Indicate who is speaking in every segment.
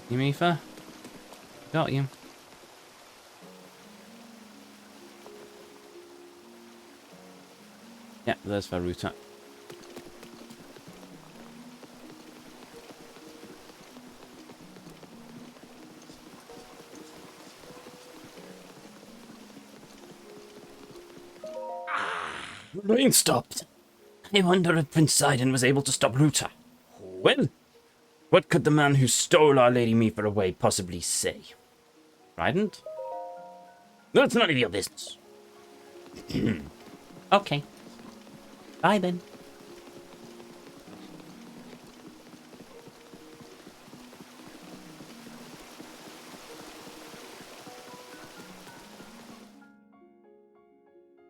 Speaker 1: You, Mifa? Got you. Yeah, there's Varuta.
Speaker 2: The rain stopped. I wonder if Prince Sidon was able to stop Ruta. Well, what could the man who stole Our Lady Mifa away possibly say?
Speaker 1: Trident?
Speaker 2: That's none of your business.
Speaker 1: Okay. Bye then.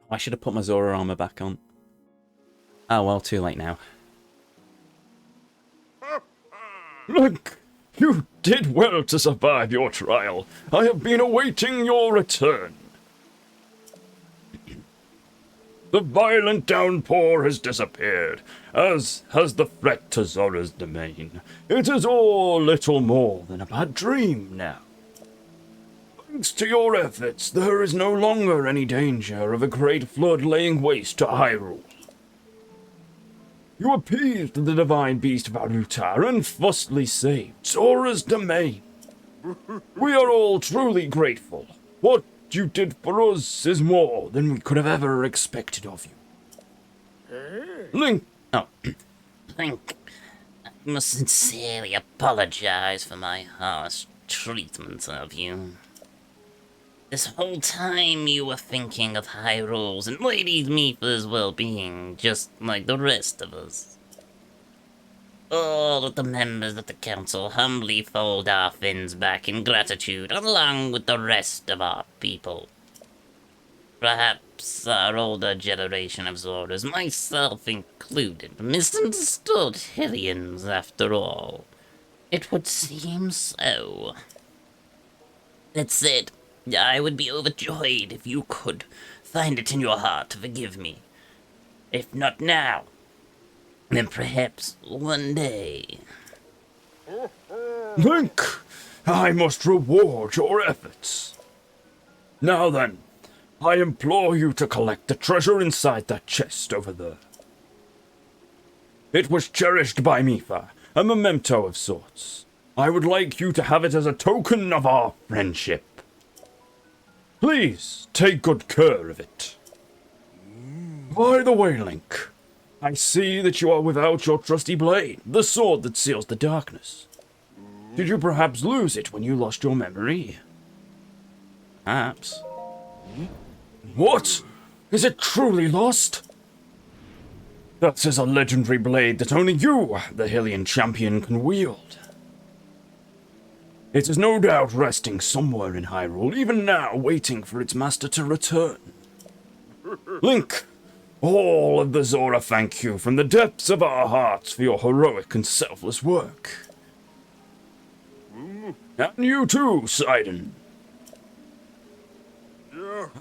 Speaker 1: I should have put my Zora armor back on. Oh well, too late now.
Speaker 3: Link, you did well to survive your trial. I have been awaiting your return. The violent downpour has disappeared, as has the threat to Zora's domain. It is all little more than a bad dream now. Thanks to your efforts, there is no longer any danger of a great flood laying waste to Hyrule. You appeased the divine beast Varuta and thusly saved Zora's domain. We are all truly grateful. What you did for us is more than we could have ever expected of you. Link.
Speaker 2: Oh, Link, I must sincerely apologize for my harsh treatment of you. This whole time you were thinking of Hyrule's and Lady Mifa's well-being, just like the rest of us. All of the members of the council humbly fold our fins back in gratitude, along with the rest of our people. Perhaps our older generation of Zoras, myself included, misunderstood Hylians after all. It would seem so. That said, I would be overjoyed if you could find it in your heart to forgive me. If not now, then perhaps one day.
Speaker 3: Link, I must reward your efforts. Now then, I implore you to collect the treasure inside that chest over there. It was cherished by Mifa, a memento of sorts. I would like you to have it as a token of our friendship. Please, take good care of it. By the way, Link, I see that you are without your trusty blade, the sword that seals the darkness. Did you perhaps lose it when you lost your memory?
Speaker 1: Perhaps.
Speaker 3: What? Is it truly lost? That is a legendary blade that only you, the Hylian champion, can wield. It is no doubt resting somewhere in Hyrule, even now waiting for its master to return. Link, all of the Zora thank you from the depths of our hearts for your heroic and selfless work. And you too, Sidon.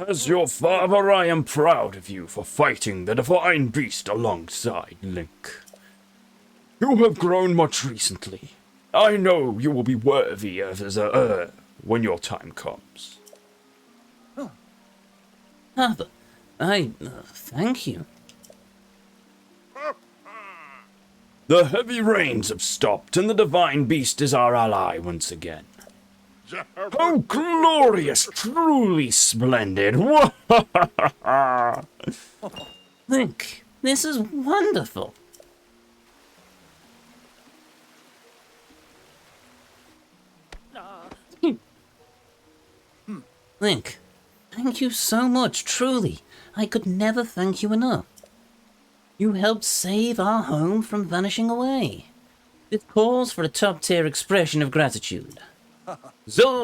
Speaker 3: As your father, I am proud of you for fighting the divine beast alongside Link. You have grown much recently. I know you will be worthy of his when your time comes.
Speaker 2: Father, thank you.
Speaker 3: The heavy rains have stopped, and the divine beast is our ally once again. How glorious! Truly splendid!
Speaker 2: Link, this is wonderful. Link, thank you so much, truly. I could never thank you enough. You helped save our home from vanishing away. It calls for a top-tier expression of gratitude. With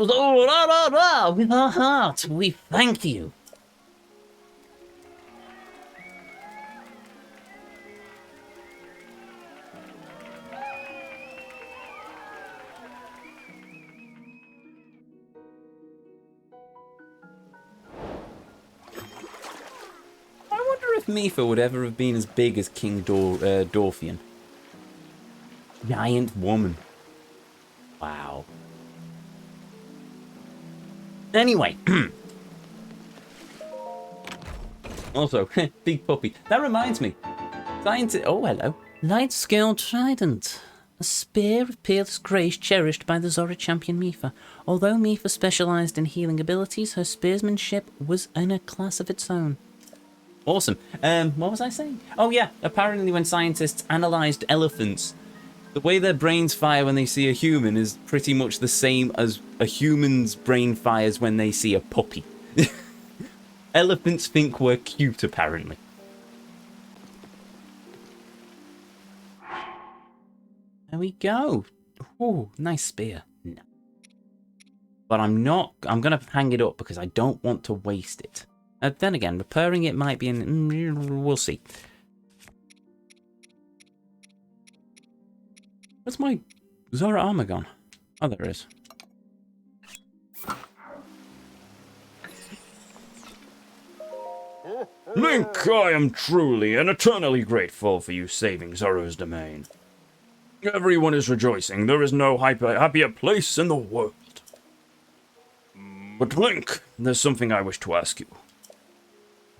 Speaker 2: our heart, we thank you.
Speaker 1: If Mifa would ever have been as big as King Dorfian. Giant woman. Wow. Anyway. Also, big puppy. That reminds me. Science. Oh, hello.
Speaker 2: Light scale trident. A spear of peerless grace cherished by the Zora champion Mifa. Although Mifa specialised in healing abilities, her spearsmanship was in a class of its own.
Speaker 1: Awesome. What was I saying? Oh, yeah. Apparently, when scientists analysed elephants, the way their brains fire when they see a human is pretty much the same as a human's brain fires when they see a puppy. Elephants think we're cute, apparently. There we go. Ooh, nice spear. No. But I'm going to hang it up because I don't want to waste it. Then again, repairing it might be we'll see. Where's my Zora armor gone? Oh, there it is.
Speaker 3: Link, I am truly and eternally grateful for you saving Zora's domain. Everyone is rejoicing. There is no happier place in the world. But Link, there's something I wish to ask you.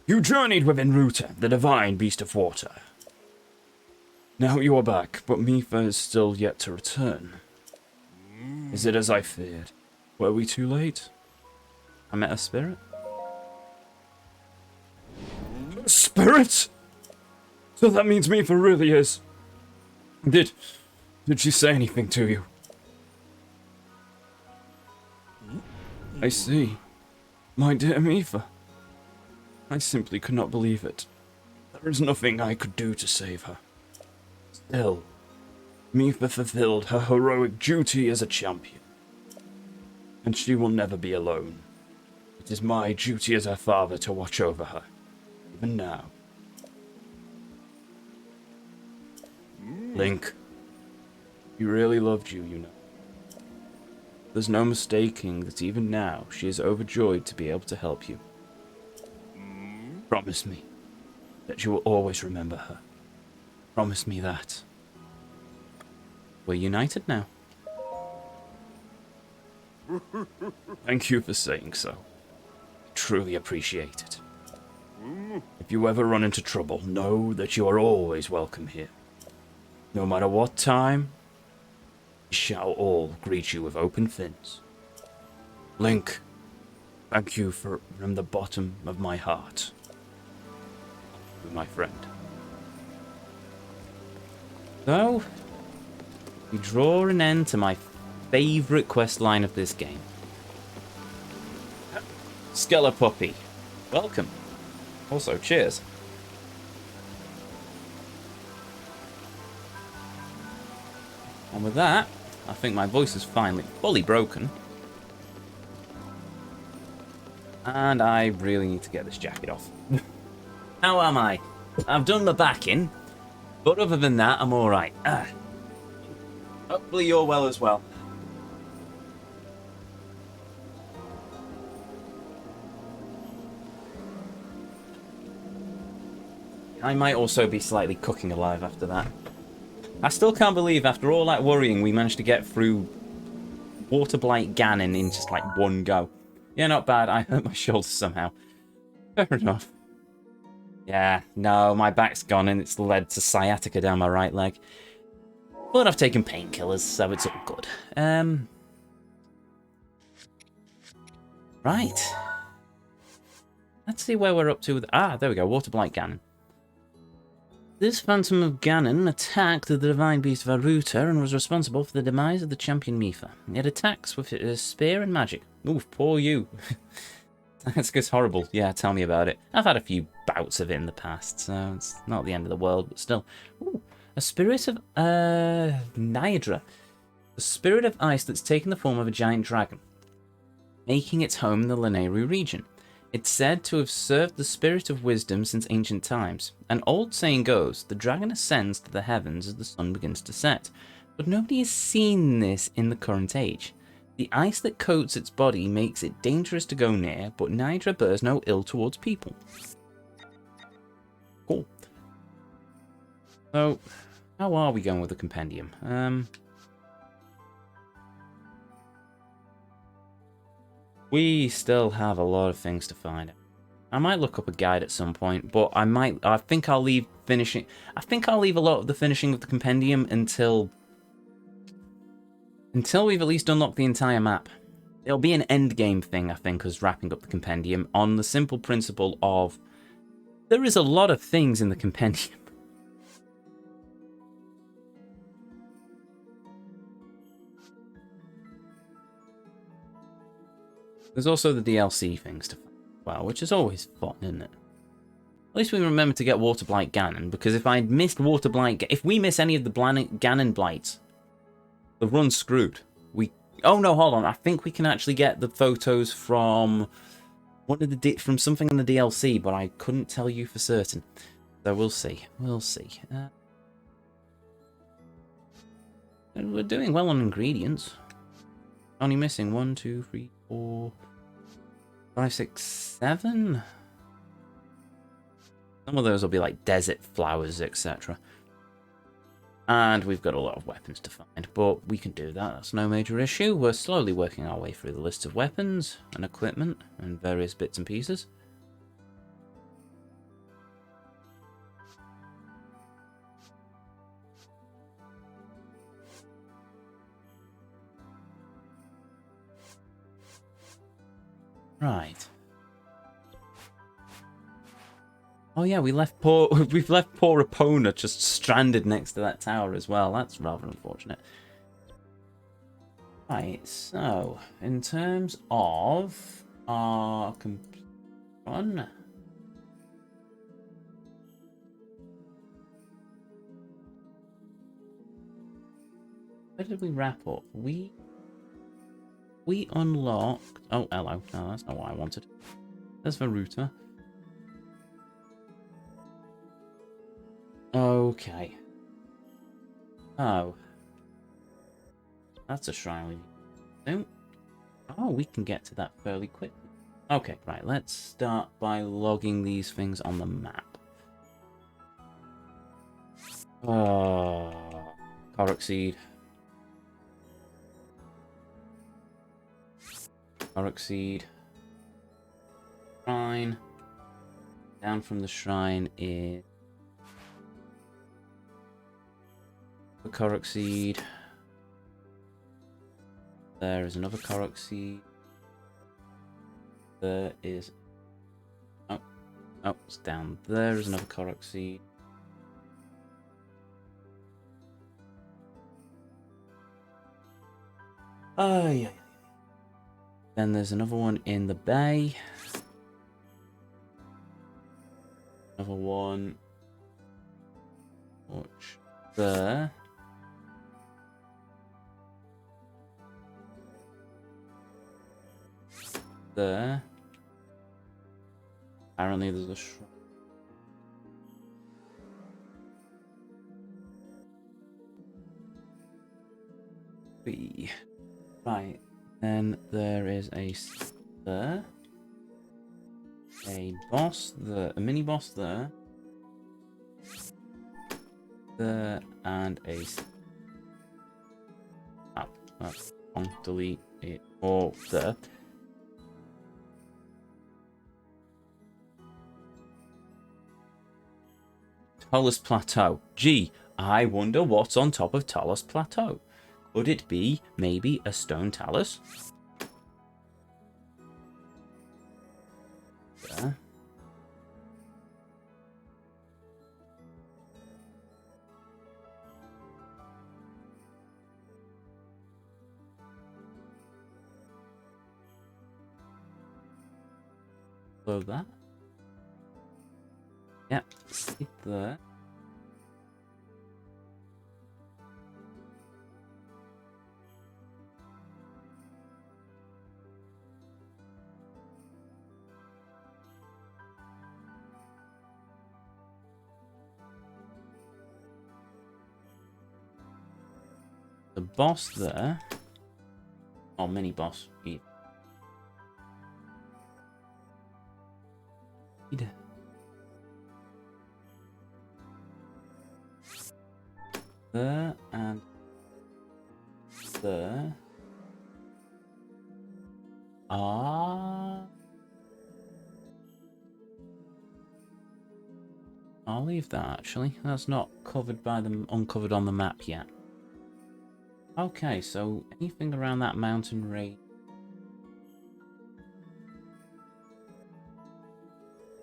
Speaker 3: You journeyed with Enruta, the divine beast of water. Now you are back, but Mifa is still yet to return. Is it as I feared? Were we too late?
Speaker 1: I met a spirit.
Speaker 3: Spirit? So that means Mifa really is. Did she say anything to you? I see. My dear Mifa. I simply could not believe it. There is nothing I could do to save her. Still, Mifa fulfilled her heroic duty as a champion. And she will never be alone. It is my duty as her father to watch over her. Even now. Link, he really loved you, you know. There's no mistaking that even now she is overjoyed to be able to help you. Promise me that you will always remember her. Promise me that.
Speaker 1: We're united now.
Speaker 3: Thank you for saying so. I truly appreciate it. If you ever run into trouble, know that you are always welcome here. No matter what time, we shall all greet you with open fins. Link, thank you from the bottom of my heart. My friend.
Speaker 1: So, we draw an end to my favourite quest line of this game. Skelepuppy, welcome. Also, cheers. And with that, I think my voice is finally fully broken. And I really need to get this jacket off. How am I? I've done my back in, but other than that, I'm alright. Hopefully you're well as well. I might also be slightly cooking alive after that. I still can't believe after all that worrying we managed to get through Water Blight Ganon in just like one go. Yeah, not bad. I hurt my shoulder somehow. Fair enough. Yeah, no, my back's gone and it's led to sciatica down my right leg. But I've taken painkillers, so it's all good. Right. Let's see where we're up to with... Ah, there we go, Water Blight Ganon. This Phantom of Ganon attacked the Divine Beast of Aruta and was responsible for the demise of the champion Mifa. It attacks with a spear and magic. Oof, poor you. It's horrible. Yeah, tell me about it. I've had a few bouts of it in the past, so it's not the end of the world, but still. Ooh, a spirit of Nydra. A spirit of ice that's taken the form of a giant dragon, making its home in the Lanayru region. It's said to have served the spirit of wisdom since ancient times. An old saying goes, the dragon ascends to the heavens as the sun begins to set. But nobody has seen this in the current age. The ice that coats its body makes it dangerous to go near, but Nydra bears no ill towards people. Cool. So, how are we going with the compendium? We still have a lot of things to find. I might look up a guide at some point, but I think I'll leave finishing. I think I'll leave a lot of the finishing of the compendium until we've at least unlocked the entire map. It'll be an end game thing, I think, as wrapping up the compendium on the simple principle of there is a lot of things in the compendium. There's also the DLC things to find, well, which is always fun, isn't it? At least we remember to get Water Blight Ganon, because if I'd missed Water Blight, if we miss any of the Ganon Blights, the run's screwed. Oh no, hold on. I think we can actually get the photos from from something in the DLC, but I couldn't tell you for certain. So we'll see. We'll see. We're doing well on ingredients. Only missing 1, 2, 3, 4, 5, 6, 7. Some of those will be like desert flowers, etc. And we've got a lot of weapons to find, but we can do that. That's no major issue. We're slowly working our way through the list of weapons and equipment and various bits and pieces. Right. Oh yeah, we've left poor Epona just stranded next to that tower as well. That's rather unfortunate. Right, so in terms of our run, where did we wrap up? We unlocked. Oh, hello. No, that's not what I wanted. There's the router. Okay. Oh. That's a shrine we don't. Oh, we can get to that fairly quickly. Okay, right. Let's start by logging these things on the map. Korok Seed. Korok Seed. Shrine. Down from the shrine is the Korok Seed. There is another Korok Seed. There is... Oh, it's down there is another Korok Seed. Oh, yeah. Then there's another one in the bay. Another one. Watch there. There. Apparently there's a shrine. B. Right. Then there is a there. A boss there. A mini boss there. There and a. Oh, that's wrong. Delete it. Or there. Talus Plateau. Gee, I wonder what's on top of Talus Plateau. Could it be maybe a stone talus? There. Below that. Yep, sit there. The boss there. Oh, mini boss. There and there. Ah. I'll leave that, actually. That's not covered by them, uncovered on the map yet. Okay, so anything around that mountain range.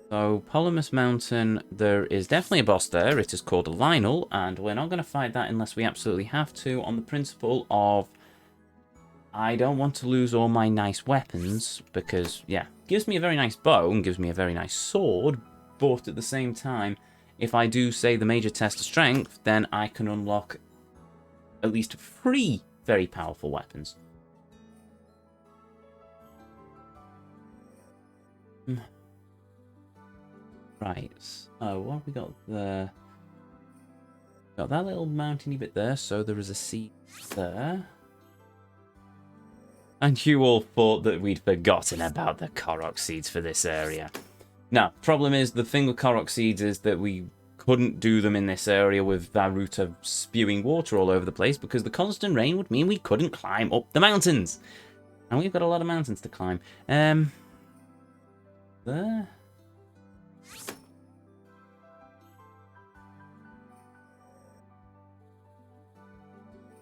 Speaker 1: So, Polymus Mountain, there is definitely a boss there. It is called a Lionel, and we're not going to fight that unless we absolutely have to, on the principle of I don't want to lose all my nice weapons, because, yeah, gives me a very nice bow and gives me a very nice sword, but at the same time, if I do, say, the major test of strength, then I can unlock at least 3 very powerful weapons. Right, so what have we got there? Got that little mountainy bit there, so there is a seed there. And you all thought that we'd forgotten about the Korok seeds for this area. Now, problem is, the thing with Korok seeds is that we couldn't do them in this area with Varuta spewing water all over the place because the constant rain would mean we couldn't climb up the mountains. And we've got a lot of mountains to climb. There.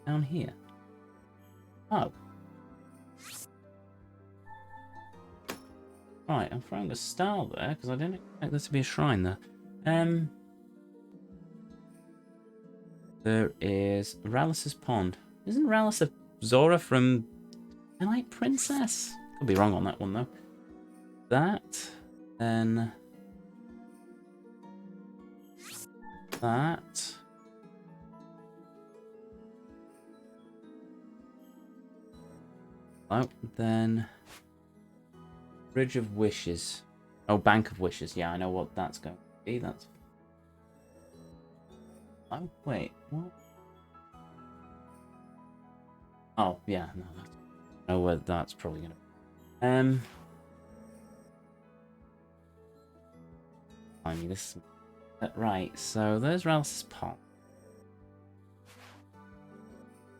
Speaker 1: Down here. Oh. Right, I'm throwing a star there because I didn't expect there to be a shrine there. There is Rallis's Pond. Isn't Rallis a Zora from Twilight Princess? Could be wrong on that one though. That, then that. Oh, then Bridge of Wishes. Oh, Bank of Wishes. Yeah, I know what that's going to be. That's. Oh, wait. What? Oh, yeah. No, that's. I know where that's probably going to. I mean, this. Right. So there's Rallis's Pond.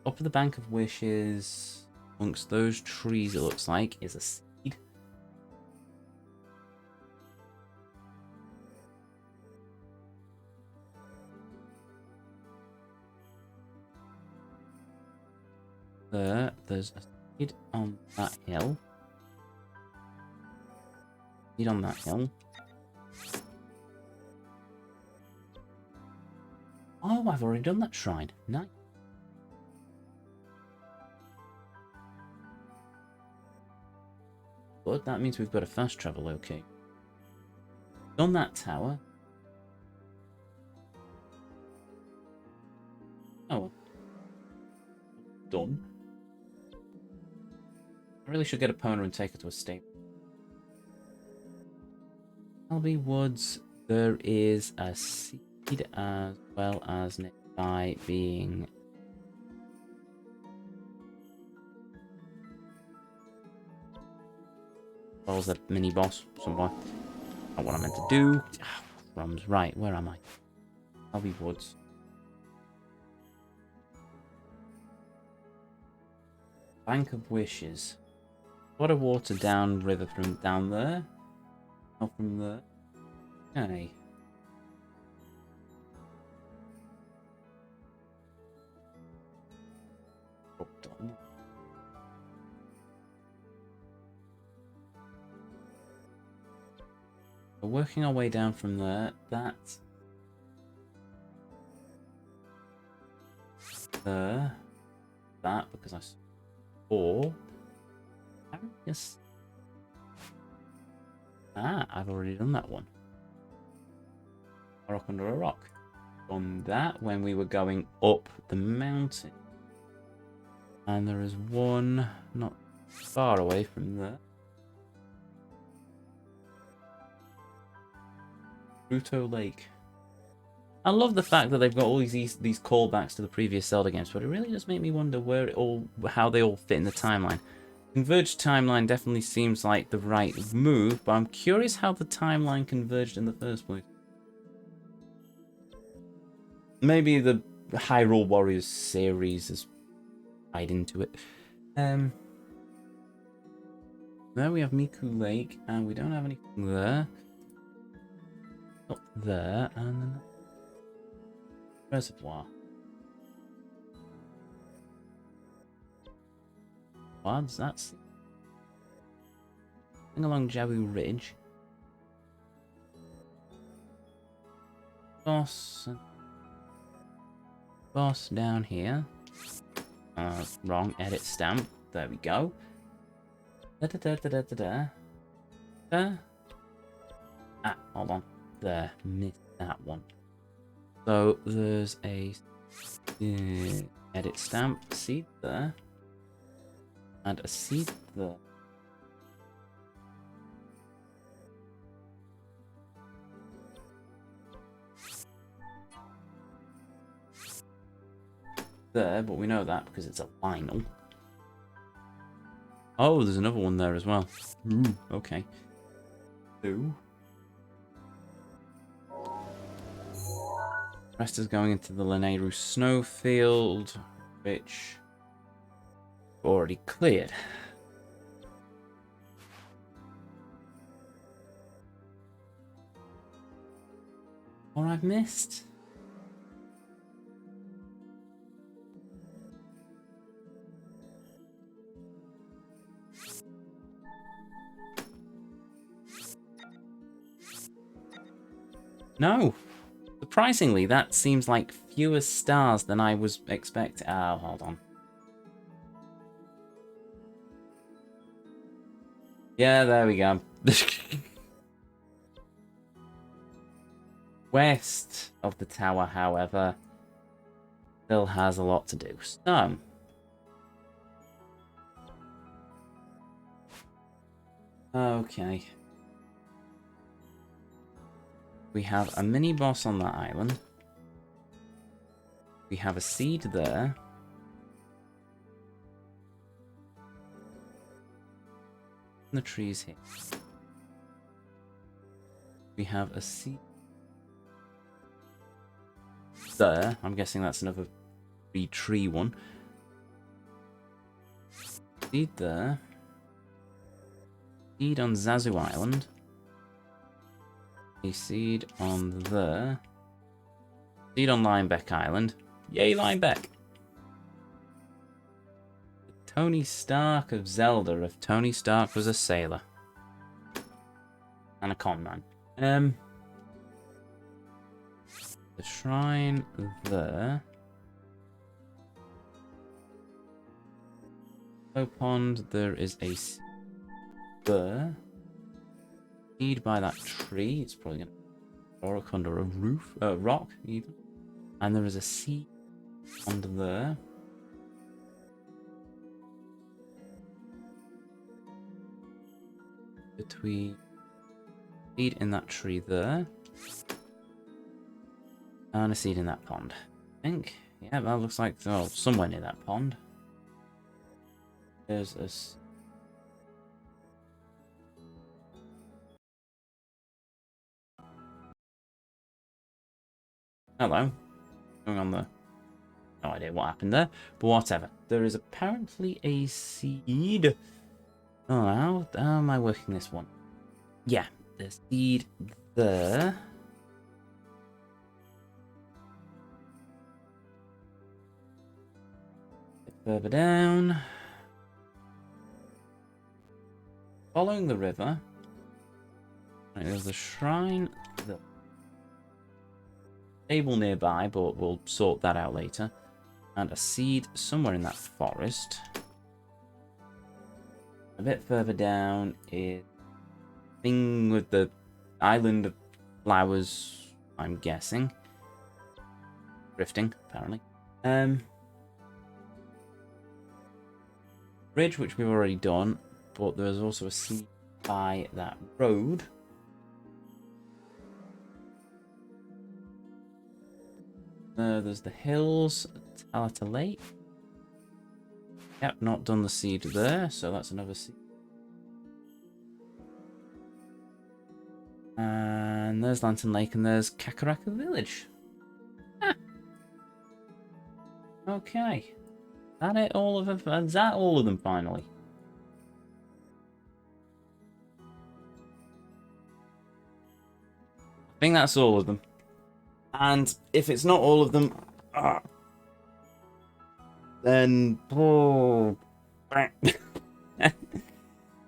Speaker 1: Up at the Bank of Wishes. Amongst those trees, it looks like, is a seed. There's a seed on that hill. Seed on that hill. Oh, I've already done that shrine. Nice. But that means we've got a fast travel, okay. Done that tower. Oh. Done. I really should get a pony and take her to a stable. Alby Woods, there is a seed as well as nearby being... What was that mini boss? Somewhere. Not what I meant to do. Oh, crumbs. Right, where am I? Alby Woods. Bank of Wishes. Water water down river from down there. Not from there. Okay. Done. We're working our way down from there. That. There. That, because I saw. Yes. Ah, I've already done that one. A rock under a rock. Done that when we were going up the mountain. And there is one not far away from there. Ruto Lake. I love the fact that they've got all these callbacks to the previous Zelda games, but it really does make me wonder how they all fit in the timeline. Converged timeline definitely seems like the right move, but I'm curious how the timeline converged in the first place. Maybe the Hyrule Warriors series is tied into it. There we have Miku Lake, and we don't have anything there. Up there, and then reservoir. What's that? Thing along Jabu Ridge. Boss down here. Wrong. Edit stamp. There we go. Ah, hold on. There. Missed that one. So there's a edit stamp seed there. And a seed there. There, but we know that because it's a Lionel. Oh, there's another one there as well. Okay. 2. Rest is going into the Lineru snowfield, which already cleared. Or I've missed. No. Surprisingly, that seems like fewer stars than I was expecting. Oh, hold on. Yeah, there we go. West of the tower, however, still has a lot to do. So, okay. We have a mini boss on that island. We have a seed there. And the trees here. We have a seed there. I'm guessing that's another tree one. Seed there. Seed on Zazu Island. A seed on there. Seed on Linebeck Island. Yay, Linebeck! Tony Stark of Zelda, if Tony Stark was a sailor. And a con man. The shrine there. Low pond, there is a seed there. Seed by that tree. It's probably going to rock under a roof, rock even. And there is a seed under there. Between seed in that tree there. And a seed in that pond. I think. Yeah, that looks like somewhere near that pond. There's a. Hello. Going on there. No idea what happened there, but whatever. There is apparently a seed. Oh, how am I working this one? Yeah, the seed there. A bit further down. Following the river. Right, there's a shrine. The stable nearby, but we'll sort that out later. And a seed somewhere in that forest. A bit further down is thing with the island of flowers, I'm guessing. Drifting, apparently. Bridge, which we've already done, but there's also a seed by that road. There's the hills, Talata Lake. Yep, not done the seed there, so that's another seed. And there's Lantern Lake, and there's Kakaraka Village. Ah. Okay. Is that all of them finally? I think that's all of them. And if it's not all of them, then... Oh,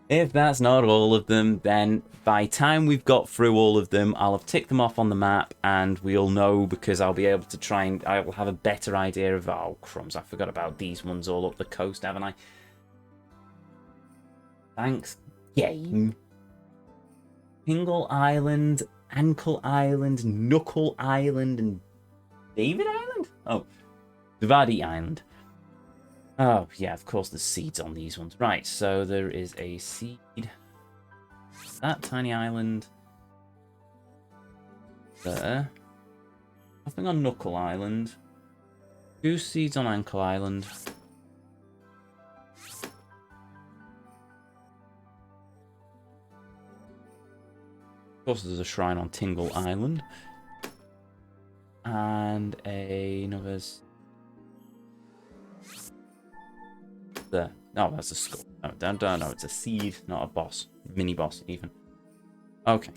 Speaker 1: if that's not all of them, then by the time we've got through all of them, I'll have ticked them off on the map, and we'll know, because I'll be able to try and... I will have a better idea of... Oh, crumbs, I forgot about these ones all up the coast, haven't I? Thanks, game. Tingle Island, Ankle Island, Knuckle Island, and David Island? Oh, Devadi Island. Oh, yeah, of course there's seeds on these ones. Right, so there is a seed. That tiny island. There. Nothing on Knuckle Island. 2 seeds on Ankle Island. Of course there's a shrine on Tingle Island. And another... There. Oh, that's a skull. No, it's a seed, not a boss. Mini boss, even. Okay.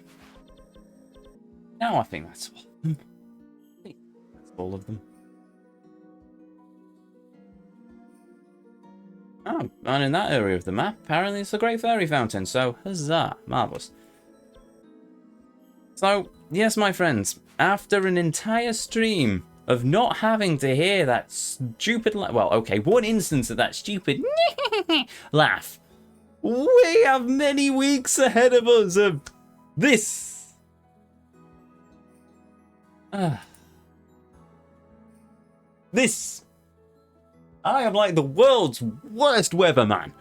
Speaker 1: Now I think that's all of them. I think that's all of them. Oh, and in that area of the map, apparently it's a Great Fairy Fountain, so huzzah, marvellous. So, yes, my friends, after an entire stream of not having to hear that stupid well, okay, one instance of that stupid laugh, we have many weeks ahead of us of this. This. I am like the world's worst weatherman.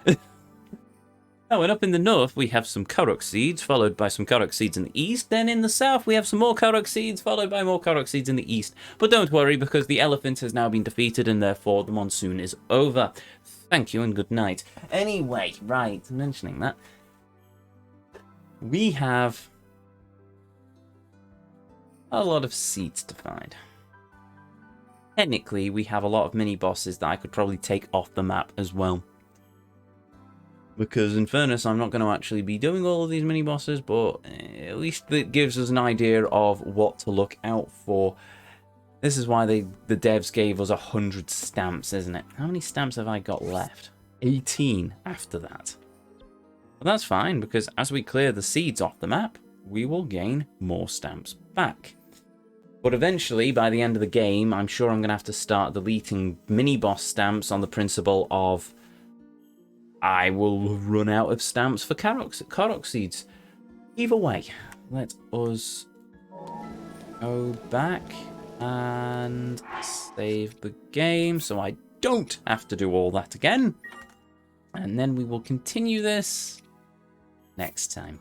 Speaker 1: Oh, and up in the north, we have some Korok seeds, followed by some Korok seeds in the east. Then in the south, we have some more Korok seeds, followed by more Korok seeds in the east. But don't worry, because the elephant has now been defeated, and therefore the monsoon is over. Thank you and good night. Anyway, right, mentioning that, we have a lot of seeds to find. Technically, we have a lot of mini-bosses that I could probably take off the map as well. Because in fairness, I'm not going to actually be doing all of these mini-bosses, but at least it gives us an idea of what to look out for. This is why the devs gave us 100 stamps, isn't it? How many stamps have I got left? 18 after that. But that's fine, because as we clear the seeds off the map, we will gain more stamps back. But eventually, by the end of the game, I'm sure I'm going to have to start deleting mini-boss stamps on the principle of I will run out of stamps for Korok seeds. Either way, let us go back and save the game so I don't have to do all that again. And then we will continue this next time.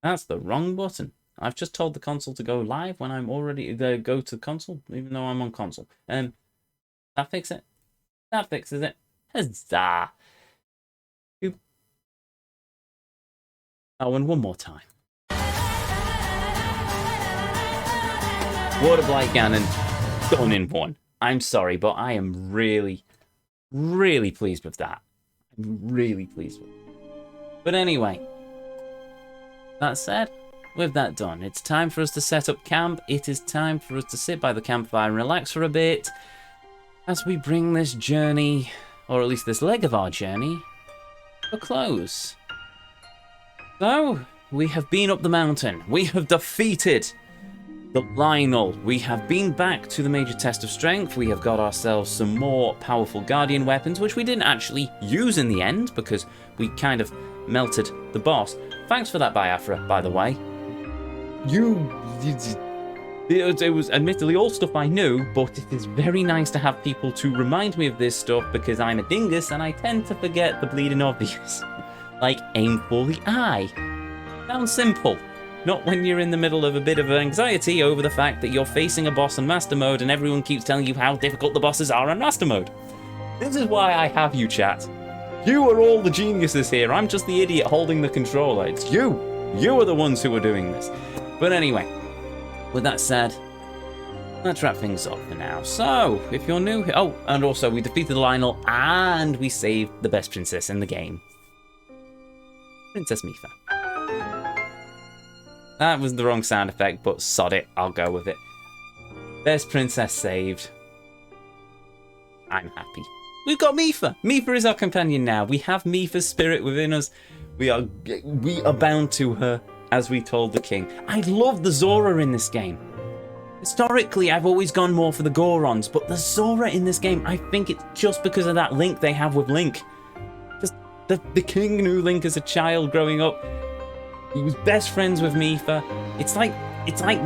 Speaker 1: That's the wrong button. I've just told the console to go live when I'm already go to the console, even though I'm on console. That fix it? That fixes it. Huzzah! Oh, and one more time. Water Blight Ganon, done in one. I'm sorry, but I am really, really pleased with that. I'm really pleased with it. But anyway, that said, with that done, it's time for us to set up camp. It is time for us to sit by the campfire and relax for a bit as we bring this journey, or at least this leg of our journey, to a close. So, we have been up the mountain. We have defeated the Lionel. We have been back to the major test of strength. We have got ourselves some more powerful guardian weapons, which we didn't actually use in the end because we kind of melted the boss. Thanks for that, Biafra, by the way. It was admittedly all stuff I knew, but it is very nice to have people to remind me of this stuff because I'm a dingus and I tend to forget the bleeding obvious. Like aim for the eye. Sounds simple. Not when you're in the middle of a bit of anxiety over the fact that you're facing a boss in Master Mode and everyone keeps telling you how difficult the bosses are in Master Mode. This is why I have you, chat. You are all the geniuses here. I'm just the idiot holding the controller. It's you. You are the ones who are doing this. But anyway, with that said, let's wrap things up for now. So, if you're new here... Oh, and also, we defeated Lionel and we saved the best princess in the game. Princess Mifa. That was the wrong sound effect, but sod it. I'll go with it. Best princess saved. I'm happy. We've got Mipha. Mipha is our companion now. We have Mipha's spirit within us. We are bound to her, as we told the king. I love the Zora in this game. Historically, I've always gone more for the Gorons, but the Zora in this game, I think it's just because of that link they have with Link. Just the king knew Link as a child growing up. He was best friends with Mipha. It's like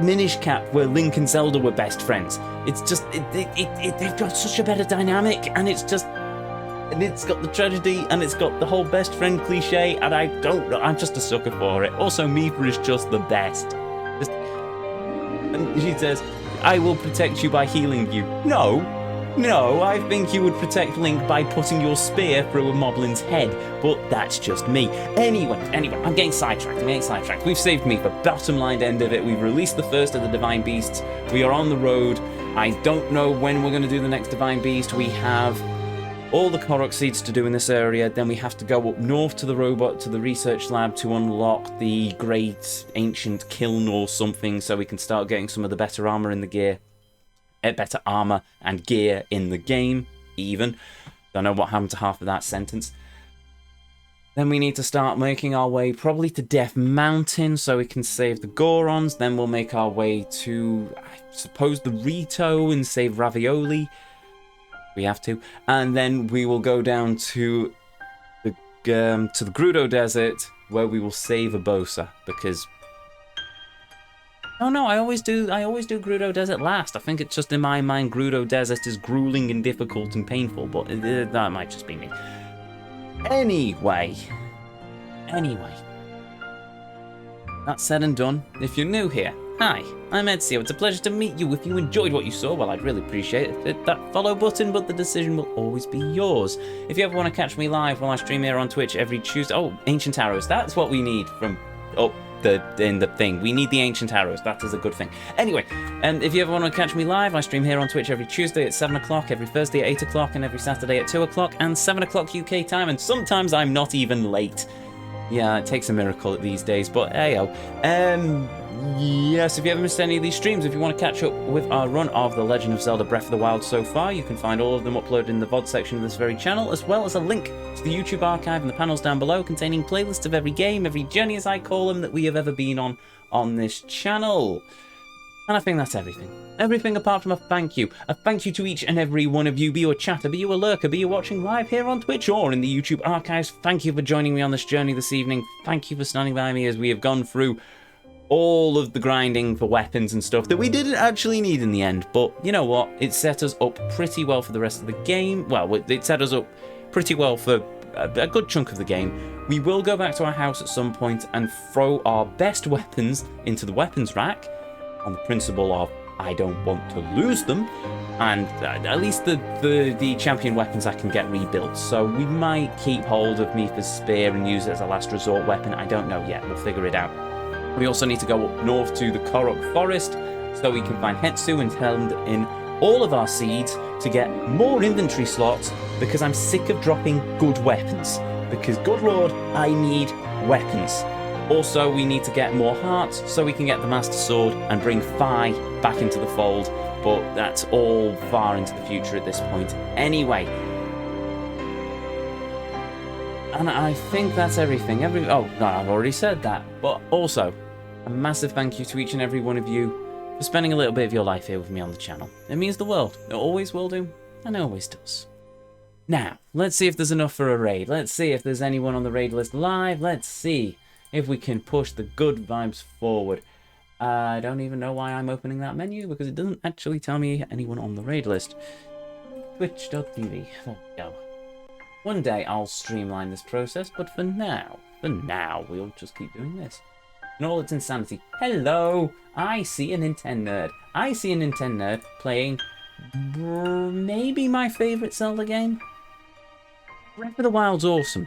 Speaker 1: Minish Cap, where Link and Zelda were best friends. It's just they've got such a better dynamic, and it's got the tragedy, and it's got the whole best friend cliche, and I'm just a sucker for it. Also, Mipha is just the best. And she says, "I will protect you by healing you." No, I think you would protect Link by putting your spear through a Moblin's head, but that's just me. Anyway, I'm getting sidetracked. We've saved Mipha. Bottom line end of it, we've released the first of the Divine Beasts. We are on the road. I don't know when we're going to do the next Divine Beast. We have all the Korok seeds to do in this area. Then we have to go up north to the research lab to unlock the great ancient kiln or something, so we can start getting some of the better armor in the gear. Better armor and gear in the game, even. Don't know what happened to half of that sentence. Then we need to start making our way probably to Death Mountain so we can save the Gorons. Then we'll make our way to, I suppose, the Rito and save Ravioli. We have to. And then we will go down to the Gerudo Desert, where we will save Urbosa, because... Oh no, I always do Gerudo Desert last. I think it's just in my mind Gerudo Desert is grueling and difficult and painful, but that might just be me. Anyway. That said and done, if you're new here, hi, I'm Ezio. It's a pleasure to meet you. If you enjoyed what you saw, well, I'd really appreciate it. Hit that follow button, but the decision will always be yours. If you ever want to catch me live while I stream here on Twitch every Tuesday... Oh, Ancient Arrows, that's what we need from... Oh, in the thing. We need the ancient arrows. That is a good thing. Anyway, if you ever want to catch me live, I stream here on Twitch every Tuesday at 7 o'clock, every Thursday at 8 o'clock, and every Saturday at 2 o'clock, and 7 o'clock UK time, and sometimes I'm not even late. Yeah, it takes a miracle these days, but hey-oh. Yes, if you haven't missed any of these streams, if you want to catch up with our run of The Legend of Zelda Breath of the Wild so far, you can find all of them uploaded in the VOD section of this very channel, as well as a link to the YouTube archive in the panels down below, containing playlists of every game, every journey as I call them, that we have ever been on this channel. And I think that's everything. Everything apart from a thank you. A thank you to each and every one of you, be you a chatter, be you a lurker, be you watching live here on Twitch or in the YouTube archives. Thank you for joining me on this journey this evening. Thank you for standing by me as we have gone through all of the grinding for weapons and stuff that we didn't actually need in the end, but you know what? It set us up pretty well for the rest of the game. Well, it set us up pretty well for a good chunk of the game. We will go back to our house at some point and throw our best weapons into the weapons rack on the principle of I don't want to lose them, and at least the champion weapons I can get rebuilt. So we might keep hold of Mipha's spear and use it as a last resort weapon. I don't know yet. We'll figure it out. We also need to go up north to the Korok Forest so we can find Hetsu and hand in all of our seeds to get more inventory slots, because I'm sick of dropping good weapons. Because, good lord, I need weapons. Also, we need to get more hearts so we can get the Master Sword and bring Fi back into the fold, but that's all far into the future at this point. Anyway. And I think that's everything. Oh, no, I've already said that. But also, a massive thank you to each and every one of you for spending a little bit of your life here with me on the channel. It means the world. It always will do, and it always does. Now, let's see if there's enough for a raid. Let's see if there's anyone on the raid list live. Let's see if we can push the good vibes forward. I don't even know why I'm opening that menu, because it doesn't actually tell me anyone on the raid list. Twitch.tv. There we go. One day I'll streamline this process, but for now, we'll just keep doing this. In all its insanity. Hello! I see a Nintendo nerd. I see a Nintendo nerd playing maybe my favourite Zelda game. Breath of the Wild's awesome.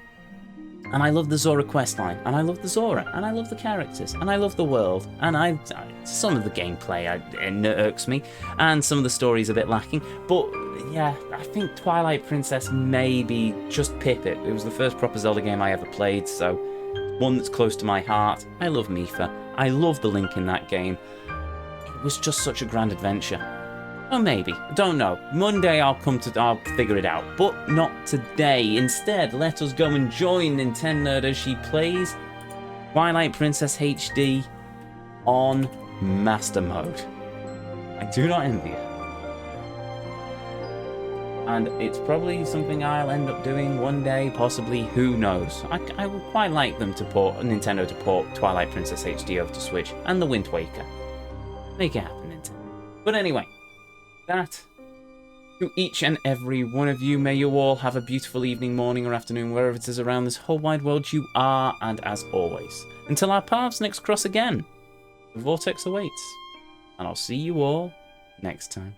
Speaker 1: And I love the Zora questline, and I love the Zora, and I love the characters, and I love the world, and some of the gameplay it irks me, and some of the story's a bit lacking, but yeah, I think Twilight Princess may be just pip it. It was the first proper Zelda game I ever played, so one that's close to my heart. I love Mifa. I love the Link in that game. It was just such a grand adventure. Or maybe, I don't know. Monday I'll figure it out, but not today. Instead, let us go and join Nintendo as she plays Twilight Princess HD on Master Mode. I do not envy her. And it's probably something I'll end up doing one day, possibly, who knows. I would quite like them to Nintendo to port Twilight Princess HD over to Switch, and the Wind Waker. Make it happen, Nintendo. But anyway, that, to each and every one of you, may you all have a beautiful evening, morning, or afternoon, wherever it is around this whole wide world you are, and as always, until our paths next cross again, the Vortex awaits, and I'll see you all next time.